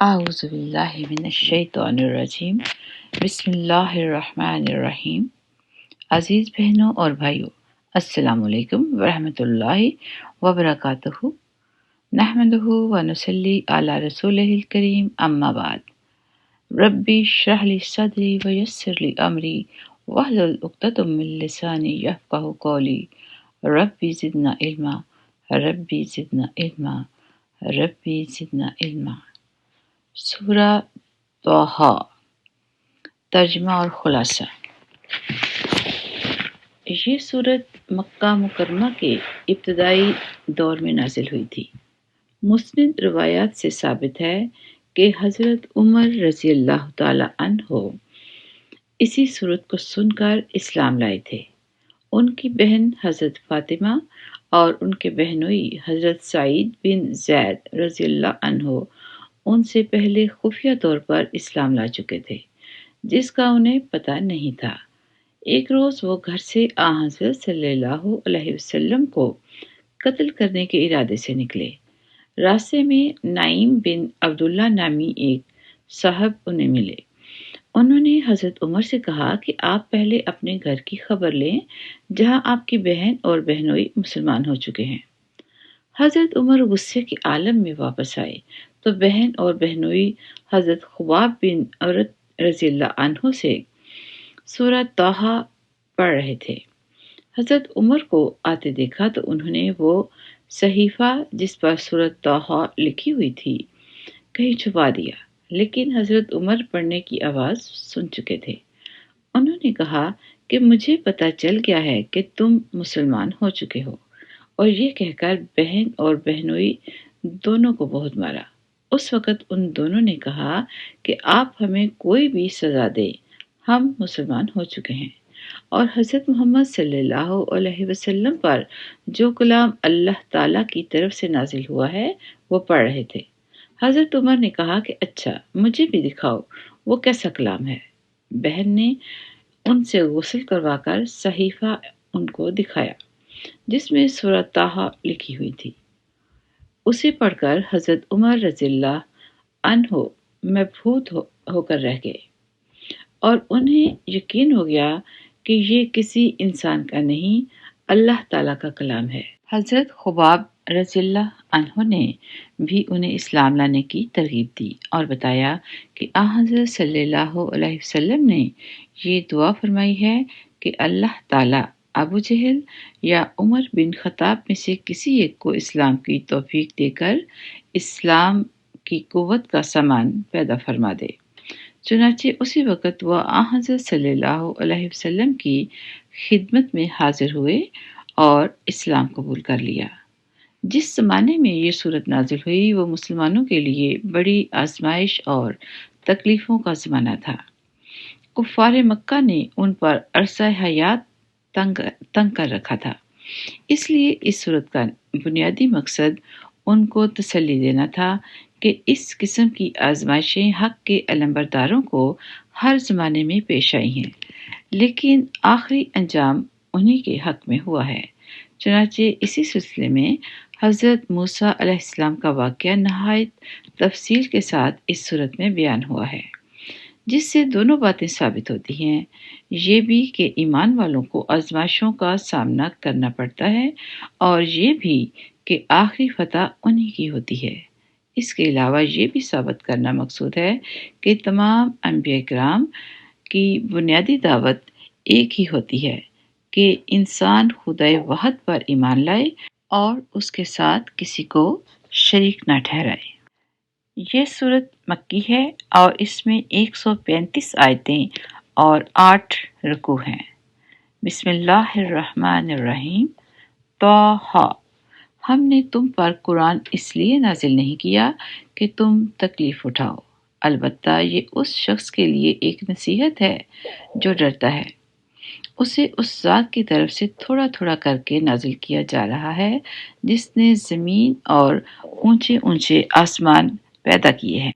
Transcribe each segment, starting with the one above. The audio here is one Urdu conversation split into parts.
اعوذ باللہ من الشیطان الرجیم بسم اللہ الرحمن الرحیم۔ عزیز بہنوں اور بھائیوں، السلام علیکم ورحمۃ اللہ وبرکاتہ۔ نحمدہ ونصلی علی رسولہ الکریم، اما بعد۔ ربی اشرح لی صدری ویسر لی امری واحلل عقدۃ من لسانی یفقہوا قولی۔ ربی زدنا علما، ربی زدنا علما، ربی زدنا علما۔ سورہ طٰہٰ، ترجمہ اور خلاصہ۔ یہ سورت مکہ مکرمہ کے ابتدائی دور میں نازل ہوئی تھی۔ مسند روایات سے ثابت ہے کہ حضرت عمر رضی اللہ تعالی عنہ اسی سورت کو سن کر اسلام لائے تھے۔ ان کی بہن حضرت فاطمہ اور ان کے بہنوئی حضرت سعید بن زید رضی اللہ عنہ ان سے پہلے خفیہ طور پر اسلام لا چکے تھے، جس کا انہیں پتہ نہیں تھا۔ ایک روز وہ گھر سے حضرت صلی اللہ علیہ وسلم کو قتل کرنے کے ارادے سے نکلے۔ راستے میں نعیم بن عبداللہ نامی ایک صاحب انہیں ملے۔ انہوں نے حضرت عمر سے کہا کہ آپ پہلے اپنے گھر کی خبر لیں جہاں آپ کی بہن اور بہنوئی مسلمان ہو چکے ہیں۔ حضرت عمر غصے کے عالم میں واپس آئے تو بہن اور بہنوئی حضرت خباب بن عرت رضی اللہ عنہ سے سورہ طٰہٰ پڑھ رہے تھے۔ حضرت عمر کو آتے دیکھا تو انہوں نے وہ صحیفہ جس پر سورہ طٰہٰ لکھی ہوئی تھی کہیں چھپا دیا، لیکن حضرت عمر پڑھنے کی آواز سن چکے تھے۔ انہوں نے کہا کہ مجھے پتہ چل گیا ہے کہ تم مسلمان ہو چکے ہو، اور یہ کہہ کر بہن اور بہنوئی دونوں کو بہت مارا۔ اس وقت ان دونوں نے کہا کہ آپ ہمیں کوئی بھی سزا دیں، ہم مسلمان ہو چکے ہیں، اور حضرت محمد صلی اللہ علیہ وسلم پر جو کلام اللہ تعالیٰ کی طرف سے نازل ہوا ہے وہ پڑھ رہے تھے۔ حضرت عمر نے کہا کہ اچھا، مجھے بھی دکھاؤ وہ کیسا کلام ہے۔ بہن نے ان سے غسل کروا کر صحیفہ ان کو دکھایا جس میں سورہ طٰہٰ لکھی ہوئی تھی۔ اسے پڑھ کر حضرت عمر رضی اللہ عنہ مبہوت ہو کر رہ گئے، اور انہیں یقین ہو گیا کہ یہ کسی انسان کا نہیں، اللہ تعالیٰ کا کلام ہے۔ حضرت خباب رضی اللہ عنہ نے بھی انہیں اسلام لانے کی ترغیب دی اور بتایا کہ حضرت صلی اللہ علیہ وسلم نے یہ دعا فرمائی ہے کہ اللہ تعالیٰ ابو جہل یا عمر بن خطاب میں سے کسی ایک کو اسلام کی توفیق دے کر اسلام کی قوت کا سامان پیدا فرما دے۔ چنانچہ اسی وقت وہ حضرت صلی اللہ علیہ وسلم کی خدمت میں حاضر ہوئے اور اسلام قبول کر لیا۔ جس زمانے میں یہ صورت نازل ہوئی وہ مسلمانوں کے لیے بڑی آزمائش اور تکلیفوں کا زمانہ تھا۔ کفار مکہ نے ان پر عرصہ حیات تنگ کر رکھا تھا، اس لیے اس صورت کا بنیادی مقصد ان کو تسلی دینا تھا کہ اس قسم کی آزمائشیں حق کے علمبرداروں کو ہر زمانے میں پیش آئی ہیں، لیکن آخری انجام انہی کے حق میں ہوا ہے۔ چنانچہ اسی سلسلے میں حضرت موسیٰ علیہ السلام کا واقعہ نہایت تفصیل کے ساتھ اس صورت میں بیان ہوا ہے، جس سے دونوں باتیں ثابت ہوتی ہیں، یہ بھی کہ ایمان والوں کو آزمائشوں کا سامنا کرنا پڑتا ہے، اور یہ بھی کہ آخری فتح انہی کی ہوتی ہے۔ اس کے علاوہ یہ بھی ثابت کرنا مقصود ہے کہ تمام انبیاء کرام کی بنیادی دعوت ایک ہی ہوتی ہے کہ انسان خدائے واحد پر ایمان لائے اور اس کے ساتھ کسی کو شریک نہ ٹھہرائے۔ یہ سورت مکی ہے اور اس میں 135 آیتیں اور 8 رکوع ہیں۔ بسم اللہ الرحمن الرحیم۔ طٰہٰ، ہم نے تم پر قرآن اس لیے نازل نہیں کیا کہ تم تکلیف اٹھاؤ، البتہ یہ اس شخص کے لیے ایک نصیحت ہے جو ڈرتا ہے۔ اسے اس ذات کی طرف سے تھوڑا تھوڑا کر کے نازل کیا جا رہا ہے جس نے زمین اور اونچے اونچے آسمان پیدا کیے ہیں۔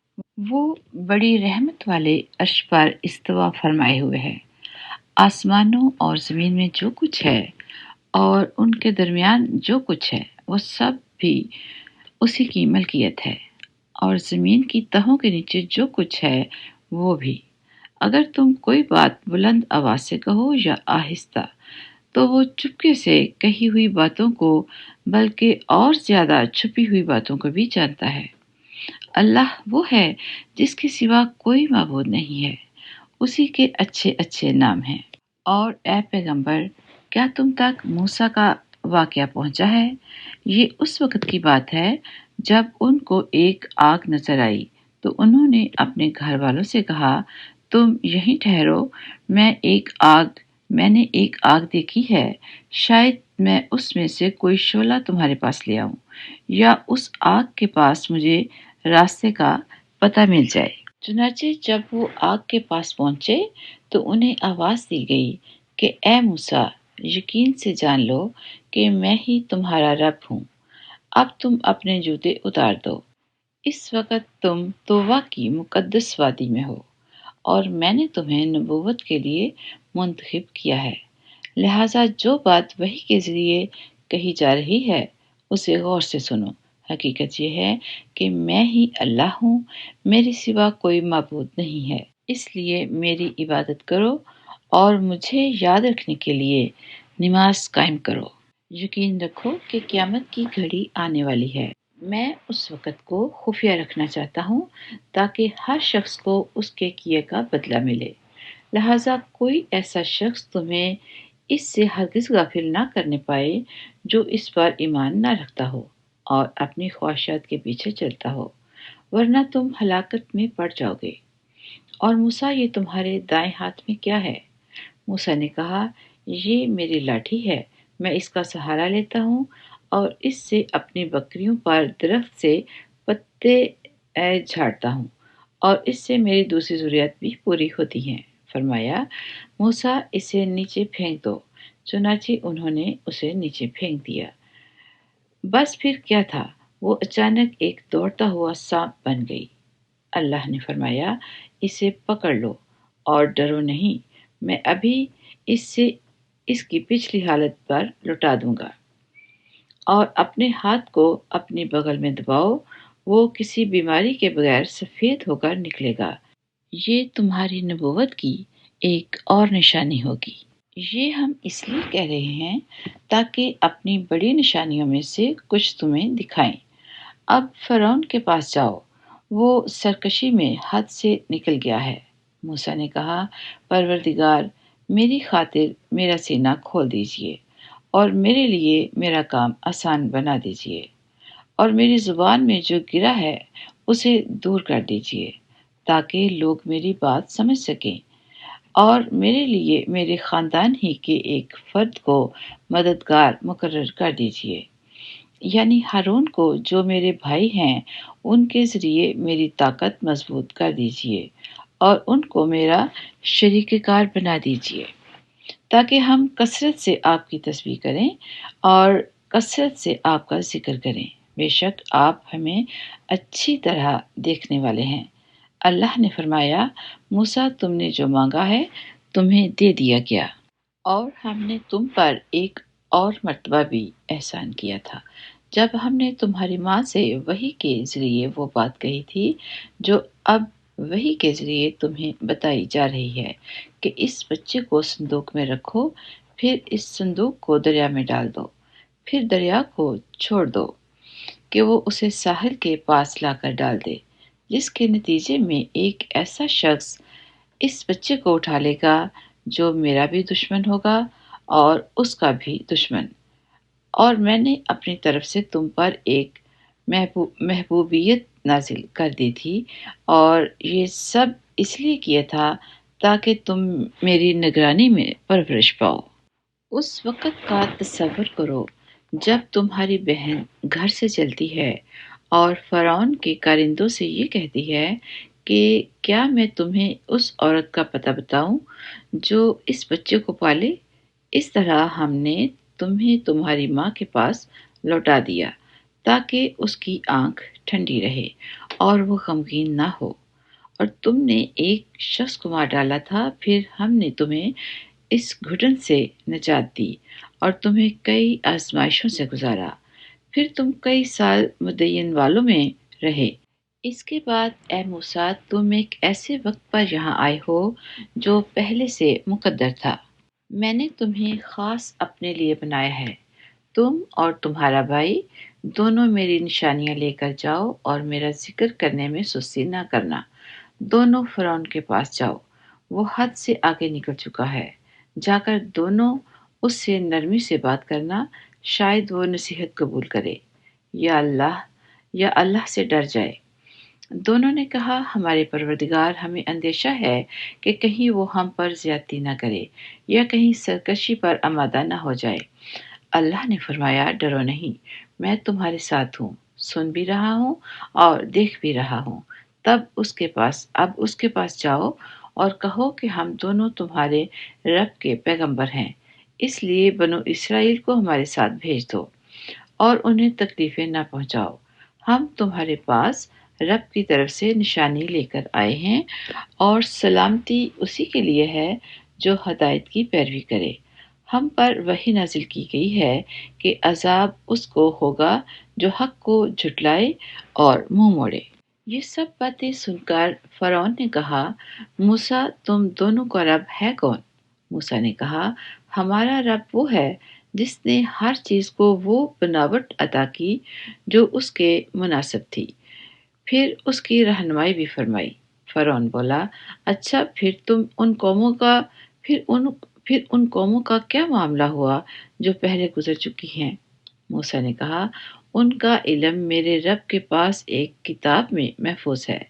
وہ بڑی رحمت والے عرش پر استوا فرمائے ہوئے ہے۔ آسمانوں اور زمین میں جو کچھ ہے اور ان کے درمیان جو کچھ ہے وہ سب بھی اسی کی ملکیت ہے، اور زمین کی تہوں کے نیچے جو کچھ ہے وہ بھی۔ اگر تم کوئی بات بلند آواز سے کہو یا آہستہ، تو وہ چپکے سے کہی ہوئی باتوں کو بلکہ اور زیادہ چھپی ہوئی باتوں کو بھی جانتا ہے۔ اللہ وہ ہے جس کے سوا کوئی معبود نہیں ہے، اسی کے اچھے اچھے نام ہیں۔ اور اے پیغمبر، کیا تم تک موسیٰ کا واقعہ پہنچا ہے؟ یہ اس وقت کی بات ہے جب ان کو ایک آگ نظر آئی تو انہوں نے اپنے گھر والوں سے کہا، تم یہیں ٹھہرو، میں نے ایک آگ دیکھی ہے، شاید میں اس میں سے کوئی شعلہ تمہارے پاس لے آؤں، یا اس آگ کے پاس مجھے راستے کا پتہ مل جائے۔ چنانچہ جب وہ آگ کے پاس پہنچے تو انہیں آواز دی گئی کہ اے موسیٰ، یقین سے جان لو کہ میں ہی تمہارا رب ہوں، اب تم اپنے جوتے اتار دو۔ اس وقت تم طوبہ کی مقدس وادی میں ہو، اور میں نے تمہیں نبوت کے لیے منتخب کیا ہے، لہٰذا جو بات وحی کے ذریعے کہی جا رہی ہے اسے غور سے سنو۔ حقیقت یہ ہے کہ میں ہی اللہ ہوں، میرے سوا کوئی معبود نہیں ہے، اس لیے میری عبادت کرو اور مجھے یاد رکھنے کے لیے نماز قائم کرو۔ یقین رکھو کہ قیامت کی گھڑی آنے والی ہے، میں اس وقت کو خفیہ رکھنا چاہتا ہوں تاکہ ہر شخص کو اس کے کیے کا بدلہ ملے، لہٰذا کوئی ایسا شخص تمہیں اس سے ہرگز غافل نہ کرنے پائے جو اس پر ایمان نہ رکھتا ہو اور اپنی خواہشات کے پیچھے چلتا ہو، ورنہ تم ہلاکت میں پڑ جاؤ گے۔ اور موسیٰ، یہ تمہارے دائیں ہاتھ میں کیا ہے؟ موسیٰ نے کہا، یہ میری لاٹھی ہے، میں اس کا سہارا لیتا ہوں اور اس سے اپنی بکریوں پر درخت سے پتے جھاڑتا ہوں، اور اس سے میری دوسری ضروریات بھی پوری ہوتی ہیں۔ فرمایا، موسیٰ، اسے نیچے پھینک دو۔ چنانچہ انہوں نے اسے نیچے پھینک دیا۔ بس پھر کیا تھا، وہ اچانک ایک دوڑتا ہوا سانپ بن گئی۔ اللہ نے فرمایا، اسے پکڑ لو اور ڈرو نہیں، میں ابھی اس کی پچھلی حالت پر لوٹا دوں گا، اور اپنے ہاتھ کو اپنی بغل میں دباؤ، وہ کسی بیماری کے بغیر سفید ہو کر نکلے گا۔ یہ تمہاری نبوت کی ایک اور نشانی ہوگی۔ یہ ہم اس لیے کہہ رہے ہیں تاکہ اپنی بڑی نشانیوں میں سے کچھ تمہیں دکھائیں۔ اب فرعون کے پاس جاؤ، وہ سرکشی میں حد سے نکل گیا ہے۔ موسیٰ نے کہا، پروردگار، میری خاطر میرا سینہ کھول دیجئے اور میرے لیے میرا کام آسان بنا دیجئے، اور میری زبان میں جو گرا ہے اسے دور کر دیجئے، تاکہ لوگ میری بات سمجھ سکیں، اور میرے لیے میرے خاندان ہی کے ایک فرد کو مددگار مقرر کر دیجئے، یعنی ہارون کو جو میرے بھائی ہیں، ان کے ذریعے میری طاقت مضبوط کر دیجئے اور ان کو میرا شریک کار بنا دیجئے، تاکہ ہم کثرت سے آپ کی تسبیح کریں اور کثرت سے آپ کا ذکر کریں۔ بے شک آپ ہمیں اچھی طرح دیکھنے والے ہیں۔ اللہ نے فرمایا، موسیٰ، تم نے جو مانگا ہے تمہیں دے دیا گیا، اور ہم نے تم پر ایک اور مرتبہ بھی احسان کیا تھا جب ہم نے تمہاری ماں سے وحی کے ذریعے وہ بات کہی تھی جو اب وحی کے ذریعے تمہیں بتائی جا رہی ہے کہ اس بچے کو صندوق میں رکھو، پھر اس صندوق کو دریا میں ڈال دو، پھر دریا کو چھوڑ دو کہ وہ اسے ساحل کے پاس لا کر ڈال دے، جس کے نتیجے میں ایک ایسا شخص اس بچے کو اٹھا لے گا جو میرا بھی دشمن ہوگا اور اس کا بھی دشمن، اور میں نے اپنی طرف سے تم پر ایک محبوبیت نازل کر دی تھی، اور یہ سب اس لیے کیا تھا تاکہ تم میری نگرانی میں پرورش پاؤ۔ اس وقت کا تصور کرو جب تمہاری بہن گھر سے چلتی ہے اور فرعون کے کارندوں سے یہ کہتی ہے کہ کیا میں تمہیں اس عورت کا پتہ بتاؤں جو اس بچے کو پالے؟ اس طرح ہم نے تمہیں تمہاری ماں کے پاس لوٹا دیا تاکہ اس کی آنکھ ٹھنڈی رہے اور وہ غمگین نہ ہو، اور تم نے ایک شخص کو مار ڈالا تھا، پھر ہم نے تمہیں اس گھٹن سے نجات دی اور تمہیں کئی آزمائشوں سے گزارا، پھر تم کئی سال مدین والوں میں رہے۔ اس کے بعد اے موسیٰ تم ایک ایسے وقت پر یہاں آئے ہو جو پہلے سے مقدر تھا۔ میں نے تمہیں خاص اپنے لیے بنایا ہے۔ تم اور تمہارا بھائی دونوں میری نشانیاں لے کر جاؤ اور میرا ذکر کرنے میں سستی نہ کرنا۔ دونوں فرعون کے پاس جاؤ، وہ حد سے آگے نکل چکا ہے۔ جا کر دونوں اس سے نرمی سے بات کرنا، شاید وہ نصیحت قبول کرے یا اللہ سے ڈر جائے۔ دونوں نے کہا ہمارے پروردگار، ہمیں اندیشہ ہے کہ کہیں وہ ہم پر زیادتی نہ کرے یا کہیں سرکشی پر آمادہ نہ ہو جائے۔ اللہ نے فرمایا ڈرو نہیں، میں تمہارے ساتھ ہوں، سن بھی رہا ہوں اور دیکھ بھی رہا ہوں۔ اب اس کے پاس جاؤ اور کہو کہ ہم دونوں تمہارے رب کے پیغمبر ہیں، اس لیے بنو اسرائیل کو ہمارے ساتھ بھیج دو اور انہیں تکلیفیں نہ پہنچاؤ۔ ہم تمہارے پاس رب کی طرف سے نشانی لے کر آئے ہیں اور سلامتی اسی کے لیے ہے جو ہدایت کی پیروی کرے۔ ہم پر وحی نازل کی گئی ہے کہ عذاب اس کو ہوگا جو حق کو جھٹلائے اور منہ موڑے۔ یہ سب باتیں سن کر فرعون نے کہا موسیٰ تم دونوں کا رب ہے کون؟ موسیٰ نے کہا ہمارا رب وہ ہے جس نے ہر چیز کو وہ بناوٹ عطا کی جو اس کے مناسب تھی، پھر اس کی رہنمائی بھی فرمائی۔ فرعون بولا اچھا پھر ان قوموں کا کیا معاملہ ہوا جو پہلے گزر چکی ہیں؟ موسیٰ نے کہا ان کا علم میرے رب کے پاس ایک کتاب میں محفوظ ہے۔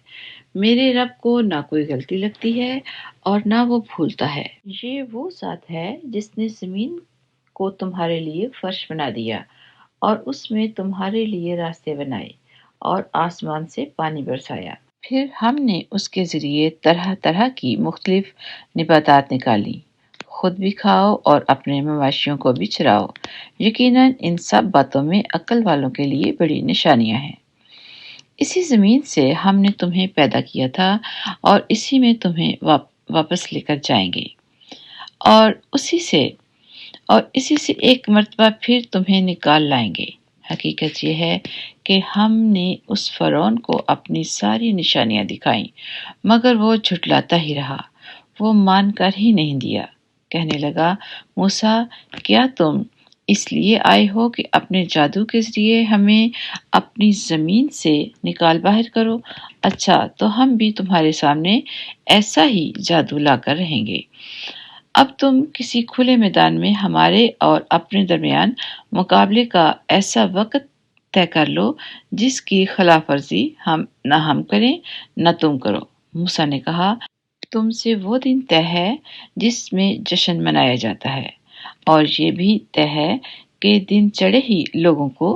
میرے رب کو نہ کوئی غلطی لگتی ہے اور نہ وہ بھولتا ہے۔ یہ وہ ذات ہے جس نے زمین کو تمہارے لیے فرش بنا دیا اور اس میں تمہارے لیے راستے بنائے اور آسمان سے پانی برسایا۔ پھر ہم نے اس کے ذریعے طرح طرح کی مختلف نباتات نکالی، خود بھی کھاؤ اور اپنے مواشیوں کو بھی چراؤ۔ یقیناً ان سب باتوں میں عقل والوں کے لیے بڑی نشانیاں ہیں۔ اسی زمین سے ہم نے تمہیں پیدا کیا تھا اور اسی میں تمہیں واپس لے کر جائیں گے اور اسی سے ایک مرتبہ پھر تمہیں نکال لائیں گے۔ حقیقت یہ ہے کہ ہم نے اس فرعون کو اپنی ساری نشانیاں دکھائیں مگر وہ جھٹلاتا ہی رہا، وہ مان کر ہی نہیں دیا۔ کہنے لگا موسیٰ کیا تم اس لیے آئے ہو کہ اپنے جادو کے ذریعے ہمیں اپنی زمین سے نکال باہر کرو؟ اچھا تو ہم بھی تمہارے سامنے ایسا ہی جادو لا کر رہیں گے۔ اب تم کسی کھلے میدان میں ہمارے اور اپنے درمیان مقابلے کا ایسا وقت طے کر لو جس کی خلاف ورزی نہ ہم کریں نہ تم کرو۔ موسیٰ نے کہا تم سے وہ دن طے ہے جس میں جشن منایا جاتا ہے، اور یہ بھی طے ہے کہ دن چڑھے ہی لوگوں کو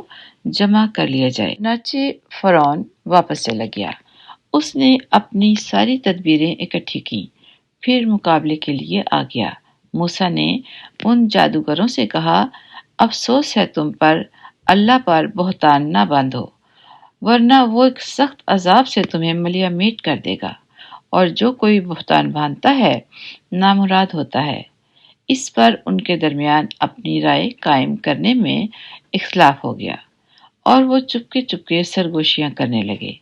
جمع کر لیا جائے۔ چنانچہ فرعون واپس چلا گیا، اس نے اپنی ساری تدبیریں اکٹھی کیں، پھر مقابلے کے لیے آ گیا۔ موسیٰ نے ان جادوگروں سے کہا افسوس ہے تم پر، اللہ پر بہتان نہ باندھو، ورنہ وہ ایک سخت عذاب سے تمہیں ملیا میٹ کر دے گا، اور جو کوئی بہتان باندھتا ہے نامراد ہوتا ہے۔ اس پر ان کے درمیان اپنی رائے قائم کرنے میں اختلاف ہو گیا اور وہ چپکے سرگوشیاں کرنے لگے۔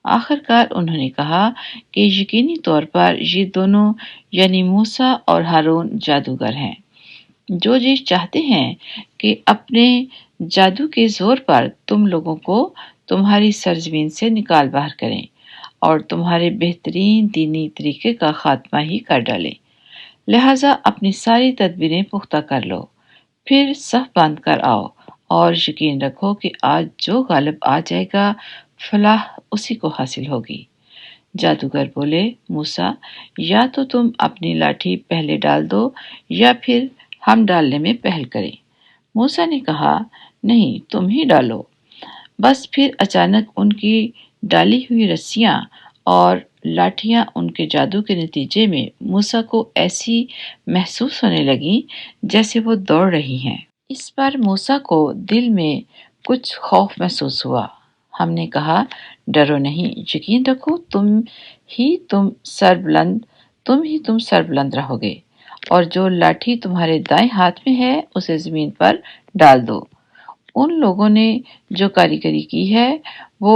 آخر کار انہوں نے کہا کہ یقینی طور پر یہ دونوں یعنی موسیٰ اور ہارون جادوگر ہیں، جو یہ چاہتے ہیں کہ اپنے جادو کے زور پر تم لوگوں کو تمہاری سرزمین سے نکال باہر کریں اور تمہارے بہترین دینی طریقے کا خاتمہ ہی کر ڈالیں۔ لہٰذا اپنی ساری تدبیریں پختہ کر لو، پھر صف باندھ کر آؤ اور یقین رکھو کہ آج جو غالب آ جائے گا فلاح اسی کو حاصل ہوگی۔ جادوگر بولے موسیٰ یا تو تم اپنی لاٹھی پہلے ڈال دو یا پھر ہم ڈالنے میں پہل کریں۔ موسیٰ نے کہا نہیں تم ہی ڈالو۔ بس پھر اچانک ان کی ڈالی ہوئی رسیاں اور لاٹھیاں ان کے جادو کے نتیجے میں موسیٰ کو ایسی محسوس ہونے لگیں جیسے وہ دوڑ رہی ہیں۔ اس پر موسیٰ کو دل میں کچھ خوف محسوس ہوا۔ ہم نے کہا ڈرو نہیں، یقین رکھو تم ہی سر بلند رہو گے، اور جو لاٹھی تمہارے دائیں ہاتھ میں ہے اسے زمین پر ڈال دو۔ ان لوگوں نے جو کاریگری کی ہے وہ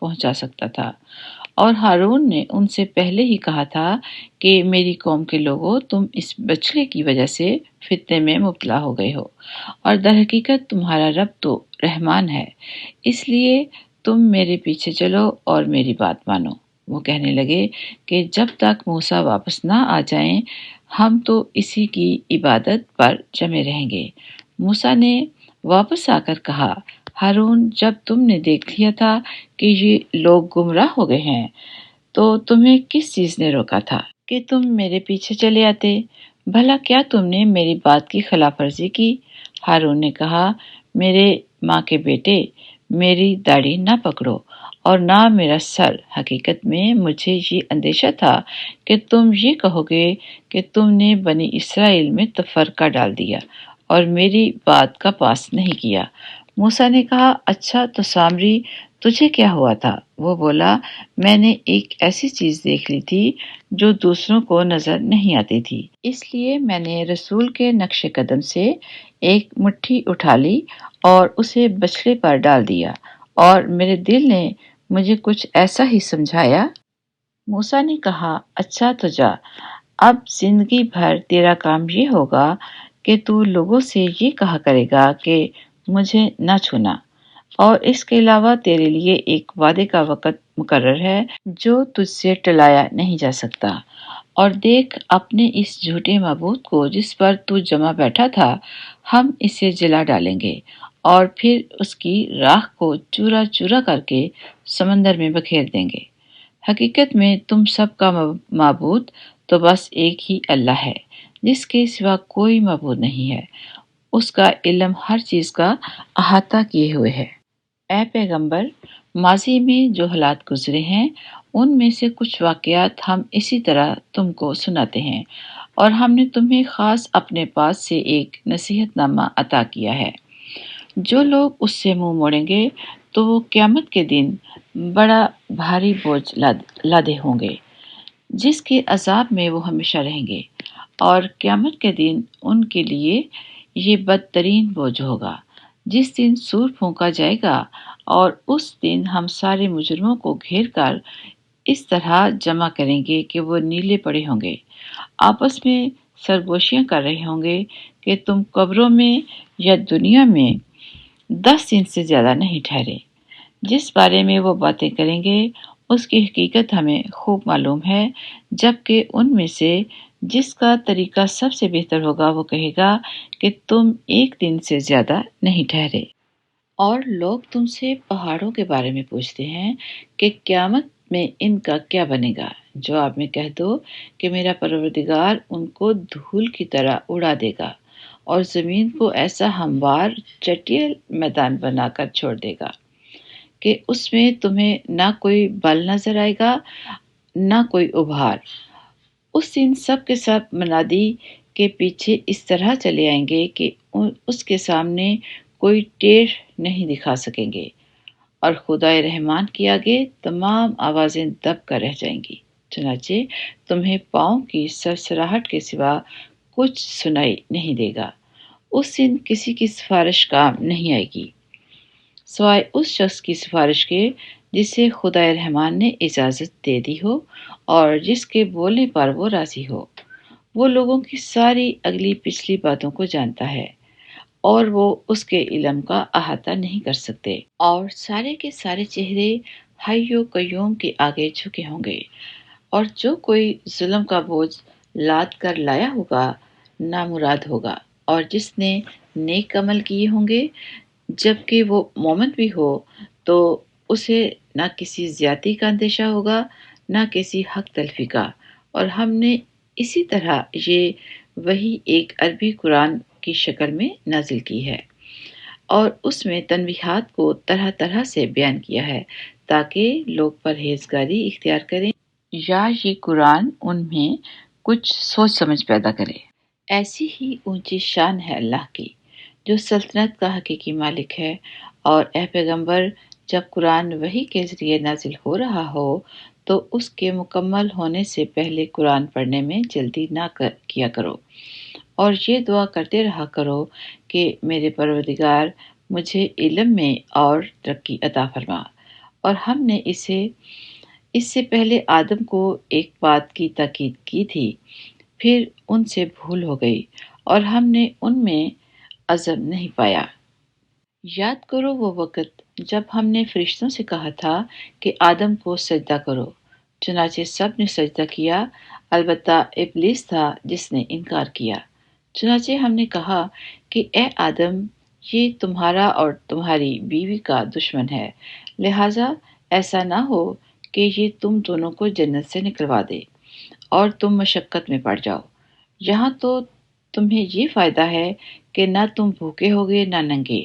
پہنچا سکتا تھا، اور ہارون نے ان سے پہلے ہی کہا تھا کہ میری قوم کے لوگوں، تم اس بچڑے کی وجہ سے فتنے میں مبتلا ہو گئے ہو، اور در حقیقت تمہارا رب تو رحمان ہے، اس لیے تم میرے پیچھے چلو اور میری بات مانو۔ وہ کہنے لگے کہ جب تک موسیٰ واپس نہ آ جائیں ہم تو اسی کی عبادت پر جمے رہیں گے۔ موسیٰ نے واپس آ کر کہا، ہارون، جب تم نے دیکھ لیا تھا کہ یہ لوگ گمراہ ہو گئے ہیں تو تمہیں کس چیز نے روکا تھا کہ تم میرے پیچھے چلے آتے؟ بھلا کیا تم نے میری بات کی خلاف ورزی کی؟ ہارون نے کہا، میرے ماں کے بیٹے، میری داڑھی نہ پکڑو اور نہ میرا سر، حقیقت میں مجھے یہ اندیشہ تھا کہ تم یہ کہو گے کہ تم نے بنی اسرائیل میں تفرقہ ڈال دیا اور میری بات کا پاس نہیں کیا۔ موسیٰ نے کہا، اچھا تو سامری، تجھے کیا ہوا تھا؟ وہ بولا، میں نے ایک ایسی چیز دیکھ لی تھی جو دوسروں کو نظر نہیں آتی تھی، اس لیے میں نے رسول کے نقش قدم سے ایک مٹھی اٹھا لی اور اسے بچڑے پر ڈال دیا، اور میرے دل نے مجھے کچھ ایسا ہی سمجھایا۔ موسیٰ نے کہا، اچھا تو جا، اب زندگی بھر تیرا کام یہ ہوگا کہ تو لوگوں سے یہ کہا کرے گا کہ مجھے نہ چھونا، اور اس کے علاوہ تیرے لیے ایک وعدے کا وقت مقرر ہے جو تجھ سے ٹلایا نہیں جا سکتا، اور دیکھ، اپنے اس جھوٹے معبود کو جس پر تو جمع بیٹھا تھا ہم اسے جلا ڈالیں گے، اور پھر اس کی راکھ کو چورا چورا کر کے سمندر میں بکھیر دیں گے۔ حقیقت میں تم سب کا معبود تو بس ایک ہی اللہ ہے، جس کے سوا کوئی معبود نہیں ہے، اس کا علم ہر چیز کا احاطہ کیے ہوئے ہے۔ اے پیغمبر، ماضی میں جو حالات گزرے ہیں ان میں سے کچھ واقعات ہم اسی طرح تم کو سناتے ہیں، اور ہم نے تمہیں خاص اپنے پاس سے ایک نصیحت نامہ عطا کیا ہے۔ جو لوگ اس سے منہ موڑیں گے تو وہ قیامت کے دن بڑا بھاری بوجھ لادے ہوں گے، جس کے عذاب میں وہ ہمیشہ رہیں گے، اور قیامت کے دن ان کے لیے یہ بدترین بوجھ ہوگا، جس دن سور پھونکا جائے گا، اور اس دن ہم سارے مجرموں کو گھیر کر اس طرح جمع کریں گے کہ وہ نیلے پڑے ہوں گے، آپس میں سرگوشیاں کر رہے ہوں گے کہ تم قبروں میں یا دنیا میں 10 دن سے زیادہ نہیں ٹھہرے۔ جس بارے میں وہ باتیں کریں گے اس کی حقیقت ہمیں خوب معلوم ہے، جبکہ ان میں سے جس کا طریقہ سب سے بہتر ہوگا وہ کہے گا کہ تم 1 دن سے زیادہ نہیں ٹھہرے۔ اور لوگ تم سے پہاڑوں کے بارے میں پوچھتے ہیں کہ قیامت میں ان کا کیا بنے گا؟ جواب میں کہہ دو کہ میرا پروردگار ان کو دھول کی طرح اڑا دے گا، اور زمین کو ایسا ہموار چٹیل میدان بنا کر چھوڑ دے گا کہ اس میں تمہیں نہ کوئی بل نظر آئے گا نہ کوئی ابھار۔ اس دن سب کے سب منادی کے پیچھے اس طرح چلے آئیں گے کہ اس کے سامنے کوئی ٹیڑھ نہیں دکھا سکیں گے، اور خدائے رحمان کے آگے تمام آوازیں دب کر رہ جائیں گی، چنانچہ تمہیں پاؤں کی سرسراہٹ کے سوا کچھ سنائی نہیں دے گا۔ اس دن کسی کی سفارش کام نہیں آئے گی سوائے اس شخص کی سفارش کے جسے خدائے رحمان نے اجازت دے دی ہو اور جس کے بولنے پر وہ راضی ہو۔ وہ لوگوں کی ساری اگلی پچھلی باتوں کو جانتا ہے، اور وہ اس کے علم کا احاطہ نہیں کر سکتے، اور سارے کے سارے چہرے حی و قیوم کے آگے جھکے ہوں گے، اور جو کوئی ظلم کا بوجھ لاد کر لایا ہوگا نامراد ہوگا، اور جس نے نیک عمل کیے ہوں گے جبکہ وہ مومن بھی ہو تو اسے نہ کسی زیادتی کا اندیشہ ہوگا نہ کسی حق تلفی کا۔ اور ہم نے اسی طرح یہ وہی ایک عربی قرآن کی شکل میں نازل کی ہے، اور اس میں تنبیہات کو طرح طرح سے بیان کیا ہے تاکہ لوگ پرہیزگاری اختیار کریں یا یہ قرآن ان میں کچھ سوچ سمجھ پیدا کرے۔ ایسی ہی اونچی شان ہے اللہ کی جو سلطنت کا حقیقی مالک ہے، اور اے پیغمبر، جب قرآن وحی کے ذریعے نازل ہو رہا ہو تو اس کے مکمل ہونے سے پہلے قرآن پڑھنے میں جلدی نہ کیا کرو، اور یہ دعا کرتے رہا کرو کہ میرے پروردگار مجھے علم میں اور ترقی عطا فرما، اور ہم نے اس سے پہلے آدم کو ایک بات کی تاکید کی تھی، پھر ان سے بھول ہو گئی اور ہم نے ان میں عزم نہیں پایا۔ یاد کرو وہ وقت جب ہم نے فرشتوں سے کہا تھا کہ آدم کو سجدہ کرو، چنانچہ سب نے سجدہ کیا، البتہ ابلیس تھا جس نے انکار کیا۔ چنانچہ ہم نے کہا کہ اے آدم، یہ تمہارا اور تمہاری بیوی کا دشمن ہے، لہٰذا ایسا نہ ہو کہ یہ تم دونوں کو جنت سے نکلوا دے اور تم مشقت میں پڑ جاؤ۔ یہاں تو تمہیں یہ فائدہ ہے کہ نہ تم بھوکے ہوگے نہ ننگے،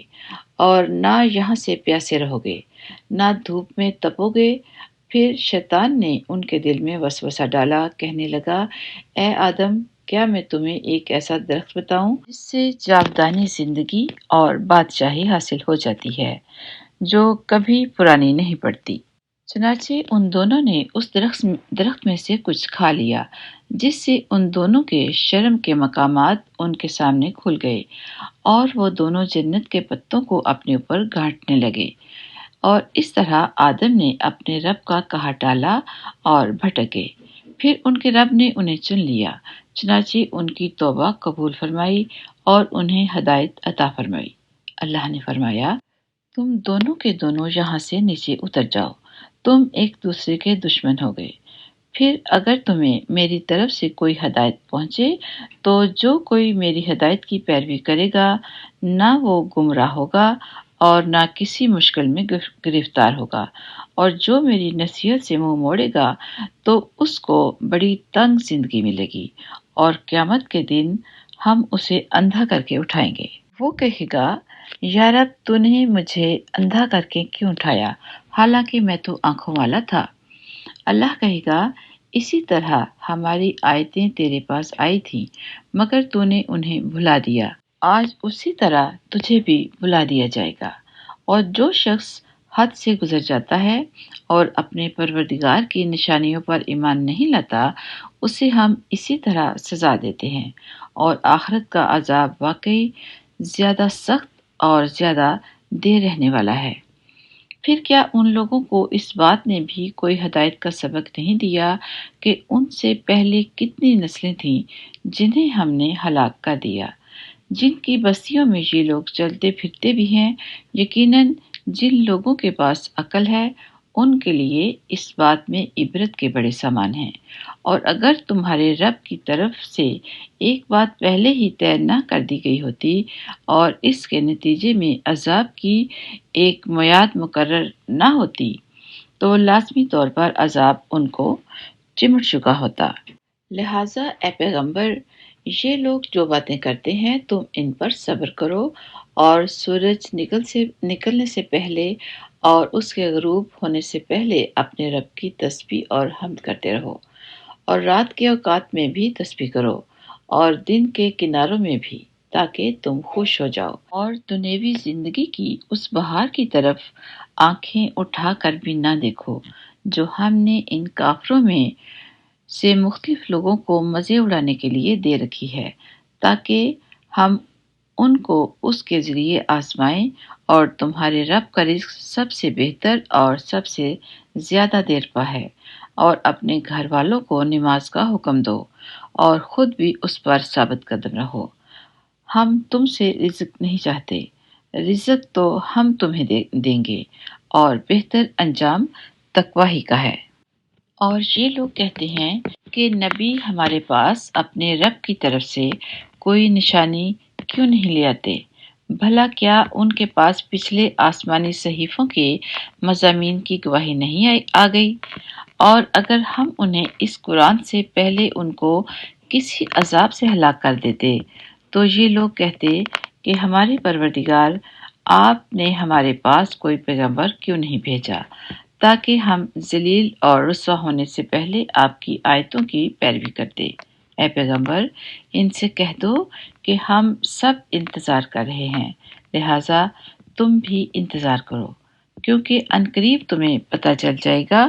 اور نہ یہاں سے پیاسے رہو گے، نہ دھوپ میں تپو گے۔ پھر شیطان نے ان کے دل میں وسوسہ ڈالا، کہنے لگا، اے آدم، کیا میں تمہیں ایک ایسا درخت بتاؤں جس سے جاودانی زندگی اور بادشاہی حاصل ہو جاتی ہے، جو کبھی پرانی نہیں پڑتی؟ چنانچہ ان دونوں نے اس درخت میں سے کچھ کھا لیا، جس سے ان دونوں کے شرم کے مقامات ان کے سامنے کھل گئے، اور وہ دونوں جنت کے پتوں کو اپنے اوپر گھاٹنے لگے، اور اس طرح آدم نے اپنے رب کا کہا ٹالا اور بھٹکے۔ پھر ان کے رب نے انہیں چن لیا، چنانچہ ان کی توبہ قبول فرمائی اور انہیں ہدایت عطا فرمائی۔ اللہ نے فرمایا، تم دونوں کے دونوں یہاں سے نیچے اتر جاؤ، تم ایک دوسرے کے دشمن ہو گئے۔ پھر اگر تمہیں میری طرف سے کوئی ہدایت پہنچے تو جو کوئی میری ہدایت کی پیروی کرے گا، نہ وہ گمراہ ہوگا اور نہ کسی مشکل میں گرفتار ہوگا، اور جو میری نصیحت سے منہ موڑے گا تو اس کو بڑی تنگ زندگی ملے گی، اور قیامت کے دن ہم اسے اندھا کر کے اٹھائیں گے۔ وہ کہے گا، یا رب، تو نے مجھے اندھا کر کے کیوں اٹھایا، حالانکہ میں تو آنکھوں والا تھا؟ اللہ کہے گا، اسی طرح ہماری آیتیں تیرے پاس آئی تھیں، مگر تو نے انہیں بھلا دیا۔ آج اسی طرح تجھے بھی بھلا دیا جائے گا۔ اور جو شخص حد سے گزر جاتا ہے اور اپنے پروردگار کی نشانیوں پر ایمان نہیں لاتا، اسے ہم اسی طرح سزا دیتے ہیں، اور آخرت کا عذاب واقعی زیادہ سخت اور زیادہ دیر رہنے والا ہے۔ پھر کیا ان لوگوں کو اس بات نے بھی کوئی ہدایت کا سبق نہیں دیا کہ ان سے پہلے کتنی نسلیں تھیں جنہیں ہم نے ہلاک کر دیا، جن کی بستیوں میں یہ لوگ چلتے پھرتے بھی ہیں؟ یقیناً جن لوگوں کے پاس عقل ہے ان کے لیے اس بات میں عبرت کے بڑے سامان ہیں۔ اور اگر تمہارے رب کی طرف سے ایک بات پہلے ہی طے نہ کر دی گئی ہوتی اور اس کے نتیجے میں عذاب کی ایک میعاد مقرر نہ ہوتی، تو لازمی طور پر عذاب ان کو چمٹ چکا ہوتا۔ لہٰذا اے پیغمبر، یہ لوگ جو باتیں کرتے ہیں تم ان پر صبر کرو، اور سورج نکلنے سے پہلے اور اس کے غروب ہونے سے پہلے اپنے رب کی تسبیح اور حمد کرتے رہو، اور رات کے اوقات میں بھی تسبیح کرو، اور دن کے کناروں میں بھی، تاکہ تم خوش ہو جاؤ اور دنیوی زندگی کی اس بہار کی طرف آنکھیں اٹھا کر بھی نہ دیکھو جو ہم نے ان کافروں میں سے مختلف لوگوں کو مزے اڑانے کے لیے دے رکھی ہے، تاکہ ہم ان کو اس کے ذریعے آزمائیں۔ اور تمہارے رب کا رزق سب سے بہتر اور سب سے زیادہ دیر پا ہے۔ اور اپنے گھر والوں کو نماز کا حکم دو، اور خود بھی اس پر ثابت قدم رہو۔ ہم تم سے رزق نہیں چاہتے، رزق تو ہم تمہیں دیں گے، اور بہتر انجام تقوی ہی کا ہے۔ اور یہ لوگ کہتے ہیں کہ نبی ہمارے پاس اپنے رب کی طرف سے کوئی نشانی کیوں نہیں لے آتے؟ بھلا کیا ان کے پاس پچھلے آسمانی صحیفوں کے مضامین کی گواہی نہیں آ گئی؟ اور اگر ہم انہیں اس قرآن سے پہلے ان کو کسی عذاب سے ہلاک کر دیتے تو یہ لوگ کہتے کہ ہمارے پروردگار، آپ نے ہمارے پاس کوئی پیغمبر کیوں نہیں بھیجا تاکہ ہم ذلیل اور رسوا ہونے سے پہلے آپ کی آیتوں کی پیروی کرتے۔ اے پیغمبر، ان سے کہہ دو کہ ہم سب انتظار کر رہے ہیں، لہٰذا تم بھی انتظار کرو، کیونکہ عنقریب تمہیں پتہ چل جائے گا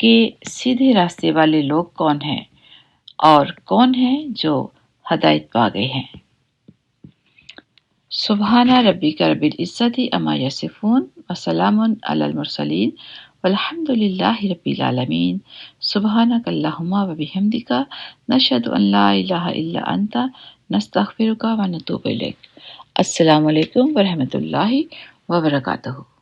کہ سیدھے راستے والے لوگ کون ہیں اور کون ہیں جو ہدایت پا گئے ہیں۔ سبحان ربک رب العزت عما یصفون وسلام علی المرسلین والحمد للہ رب العالمین۔ سبحانک اللہم و بحمدک، نشہد ان لا الہ الا انت، نستغفرک و نتوب الیک۔ السلام علیکم ورحمۃ اللہ وبرکاتہ۔